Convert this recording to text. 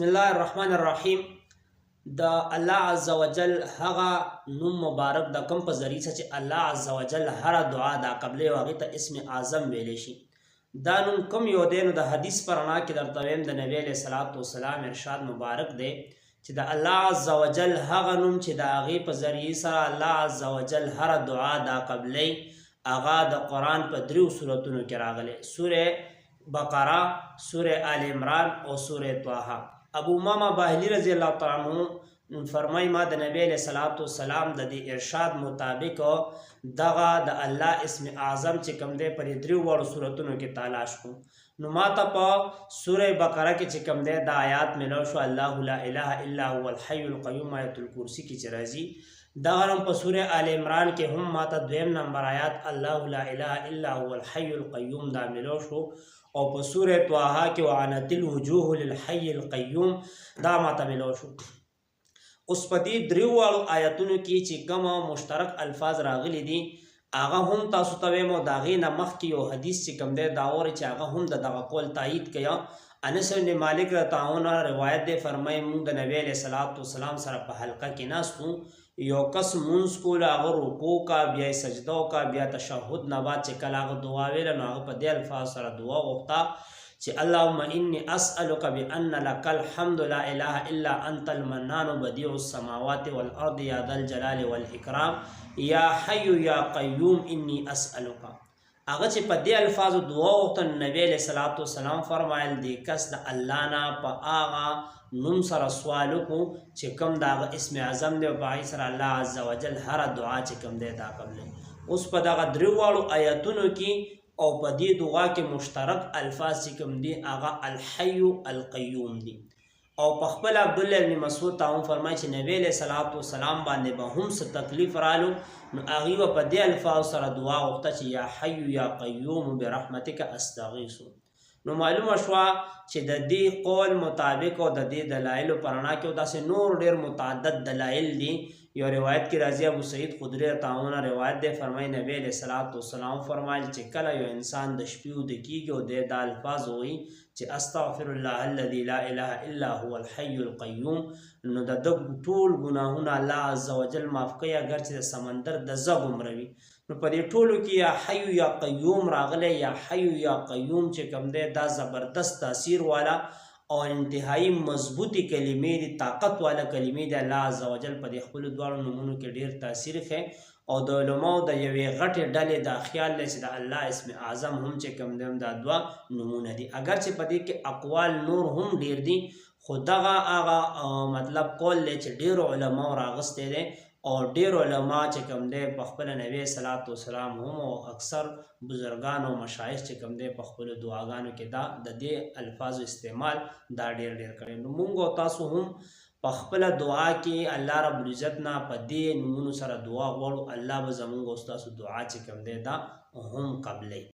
بسم الله الرحمن الرحیم. د الله عزوجل هغه نوم مبارک د کوم په ذریعه چې الله عزوجل هر دعا دا قبلې او هغې ته اسم اعظم ویلی شي. دا نوم کوم یو دی نو د حدیث په رڼا کې درته ویم د نبي علیه صلات وسلام ارشاد مبارک دی چې د الله عزوجل هغه نوم چې د هغې په ذریعې سره الله عزوجل هر دعا دا قبلې هغه د قرآن په دریو صورتونو کې راغلی: سوره بقره، سوره آل عمران او سوره طه. ابو امامه باهلی رضی الله تعالی عنہ فرمای ما د نبی علیہ الصلوۃ والسلام د دې ارشاد مطابق دغه د الله اسم اعظم چې کوم دی پر دریو وړو صورتونو کې تلاش کو نو ماته په سوره بقره کې چې کوم دی د آیات ملو شو الله لا اله الا هو الحي القيوم آیت الکرسی کې چې راځي. دغه هم په سوره آل عمران کې هم ماته دویم نمبر آیات الله لا اله الا هو الحي القيوم دا ملو شو او په سوره طه کې وعنت الوجوه للحي القيوم دا ماته ملو شو. اوس په دې دریو آیاتونو کې چې کوم مشترک الفاظ راغلي دي هغه هم تاسو ته وایم او د هغې نه مخکې یو حدیث چې کوم دی دا اورئ چې هغه هم د دغه قول تایید کوي. انس بن مالک رضی الله عنه روایت دی، فرمایي موږ د نبی علیه صلات وسلام سره په حلقه کې ناست وو، یو کس مونځ کوله، هغه رکوع کا، بیا یې سجده وکړه، بیا تشهد نه بعد چې کله هغه دعا ویله نو هغه په دې الفاظ سره دعا غوښته چې اللهم انی اسألک بان لک الحمد لا اله الا انت المنان بدیع السماوات والارض یا ذا الجلال والاکرام یا حی یا قیوم انی اسألک. هغه چې په دې الفاظو دعا وغوښته نبی علیه صلات وسلام فرمایل دې کس د الله نه په هغه نوم سره سوال وکړو چې کوم د هغه اسم اعظم دی او په هغې سره الله عز وجل هره دعا چې کوم دی دا قبلوي. اوس په دغه درې واړو آیتونو کې او په دې دعا کې مشترک الفاظ چې کوم دي هغه الحي القیوم دي. او په خپل عبدالله ابن مسعود ته هم فرمایي چې نبی علیه صلات وسلام باندې به هم څه تکلیف رالو نو هغې به په دې الفاظ سره دعا غوښته چې یا حی یا قیوم برحمتک استغیث. نو معلومه شوه چې د دې قول مطابق او د دې دلایلو په رڼا کې داسې نور ډېر متعدد دلایل دي. یو روایت کې راځي ابو سعید خدري رضی الله عنه روایت دی، فرمایي نبی علیه صلات وسلام فرمایل چې کله یو انسان د شپې ویده کېږي او دی دا الفاظ وایي چې استغفر الله الذي لا اله الا هو الحي القيوم نو د ده ټول ګناهونه الله عز وجل معاف کوي اگر چې د سمندر د ژب عمره وي. نو په دې ټولو کې یا حی یا قیوم راغلی. یا حی یا قیوم چې کوم دی دا زبردست تاثیر والا او انتهایی مضبوطی کلمې دي، طاقت والا کلمې دي. الله عز وجل په دې خپلو دواړو نومونو کې ډېر تاثیر ښیي او د علماو د یوې غټې ډلې دا خیال دی چې د الله اسم اعظم هم چې کوم دی دا دوه نومونه دي. اگر چې په دې کې اقوال نور هم ډېر دي خو دغه هغه مطلب قول دی چې ډېرو علماو راغستی دی او ډېر علما چې کوم دی په خپله نبی صلات وسلام هم او اکثر بزرګان او مشایخ چې کوم دی په خپلو دعاګانو کې دا د دې الفاظو استعمال دا ډېر کړی. نو موږ او تاسو هم په خپله دعا کې الله رب العزت نه په دې نومونو سره دعا غواړو، الله به زموږ او ستاسو دعا چې کوم دی دا هم قبلوي.